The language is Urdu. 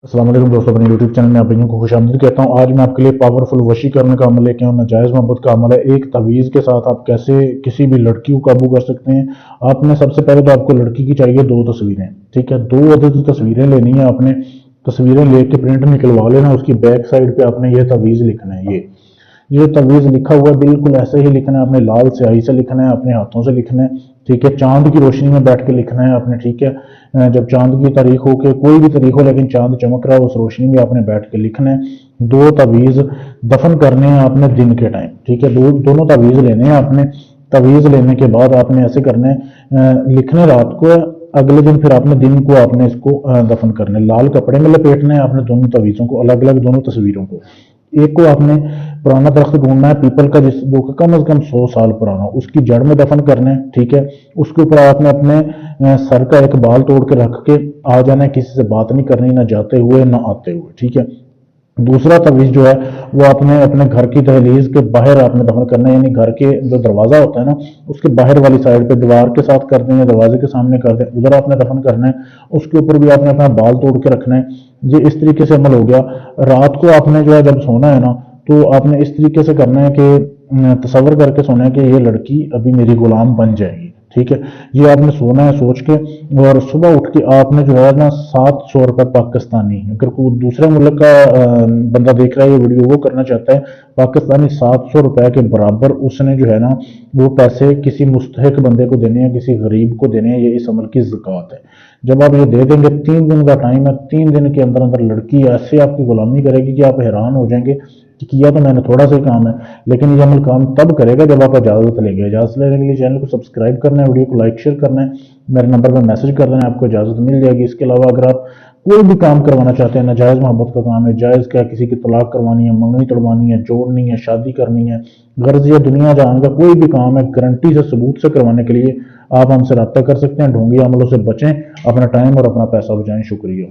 السلام علیکم دوستوں، اپنے یوٹیوب چینل میں آپ کو خوش آمدید کہتا ہوں۔ آج میں آپ کے لیے پاورفل وشی کرنے کا عمل لے کے آؤں، ناجائز محبت کا عمل ہے۔ ایک تعویذ کے ساتھ آپ کیسے کسی بھی لڑکی کو قابو کر سکتے ہیں۔ آپ نے سب سے پہلے تو آپ کو لڑکی کی چاہیے 2 تصویریں، ٹھیک ہے۔ 2 عدد تصویریں لینی ہیں آپ نے، تصویریں لے کے پرنٹ نکلوا لینا۔ اس کی بیک سائڈ پہ آپ نے یہ تعویذ لکھنا ہے۔ یہ تعویذ لکھا ہوا ہے بالکل ایسے ہی لکھنا ہے آپ نے، لال سیاہی سے لکھنا ہے، اپنے ہاتھوں سے لکھنا ہے، ٹھیک ہے۔ چاند کی روشنی میں بیٹھ کے لکھنا ہے آپ نے، ٹھیک ہے۔ جب چاند کی تاریخ ہو کے کوئی بھی تاریخ ہو لیکن چاند چمک رہا ہے اس روشنی میں آپ نے بیٹھ کے لکھنا ہے۔ 2 تعویذ دفن کرنے ہیں آپ نے دن کے ٹائم، ٹھیک ہے۔ دونوں تعویذ لینے ہیں آپ نے۔ تعویذ لینے کے بعد آپ نے ایسے کرنا ہے، لکھنا رات کو ہے، اگلے دن پھر آپ نے دن کو آپ نے اس کو دفن کرنا ہے۔ لال کپڑے میں لپیٹنا ہے آپ نے دونوں تعویذوں کو، الگ الگ دونوں تصویروں کو۔ ایک کو آپ نے پرانا درخت ڈھونڈنا ہے پیپل کا، جو کہ کم از کم 100 سال پرانا، اس کی جڑ میں دفن کرنا ہے، ٹھیک ہے۔ اس کے اوپر آپ نے اپنے سر کا ایک بال توڑ کے رکھ کے آ جانا ہے، کسی سے بات نہیں کرنی، نہ جاتے ہوئے نہ آتے ہوئے، ٹھیک ہے۔ دوسرا تعویذ جو ہے وہ آپ نے اپنے گھر کی دہلیز کے باہر آپ نے دفن کرنا ہے، یعنی گھر کے جو دروازہ ہوتا ہے نا اس کے باہر والی سائڈ پہ دیوار کے ساتھ کر دیں یا دروازے کے سامنے کر دیں، ادھر آپ نے دفن کرنا ہے۔ اس کے اوپر بھی آپ نے اپنا بال توڑ کے رکھنا ہے۔ یہ اس طریقے سے عمل ہو گیا۔ رات کو آپ نے جو ہے جب سونا ہے نا تو آپ نے اس طریقے سے کرنا ہے کہ تصور کر کے سونا ہے کہ یہ لڑکی ابھی میری غلام بن جائے گی، ٹھیک ہے۔ یہ آپ نے سونا ہے سوچ کے، اور صبح اٹھ کے آپ نے جو ہے نا 700 روپے پاکستانی، اگر کوئی دوسرے ملک کا بندہ دیکھ رہا ہے یہ ویڈیو، وہ کرنا چاہتا ہے پاکستانی 700 روپے کے برابر اس نے جو ہے نا وہ پیسے کسی مستحق بندے کو دینے ہیں، کسی غریب کو دینے ہیں۔ یہ اس عمل کی زکوٰۃ ہے۔ جب آپ یہ دے دیں گے، 3 دن کا ٹائم ہے، 3 دن کے اندر اندر لڑکی ایسے آپ کی غلامی کرے گی کہ آپ حیران ہو جائیں گے کہ کیا تو میں نے تھوڑا سا ہی کام ہے، لیکن یہ عمل کام تب کرے گا جب آپ اجازت لیں گے۔ اجازت لینے کے لیے چینل کو سبسکرائب کرنا ہے، ویڈیو کو لائک شیئر کرنا ہے، میرے نمبر پہ میسج کر دینا ہے، آپ کو اجازت مل جائے گی۔ اس کے علاوہ اگر آپ کوئی بھی کام کروانا چاہتے ہیں، ناجائز محبت کا کام ہے، جائز کیا، کسی کی طلاق کروانی ہے، منگنی توڑوانی ہے، جوڑنی ہے، شادی کرنی ہے، غرض یا دنیا جہان کا کوئی بھی کام ہے، گارنٹی سے ثبوت سے کروانے کے لیے آپ ہم سے رابطہ کر سکتے ہیں۔ ڈھونگی عملوں سے بچیں، اپنا ٹائم اور اپنا پیسہ بچائیں۔ شکریہ۔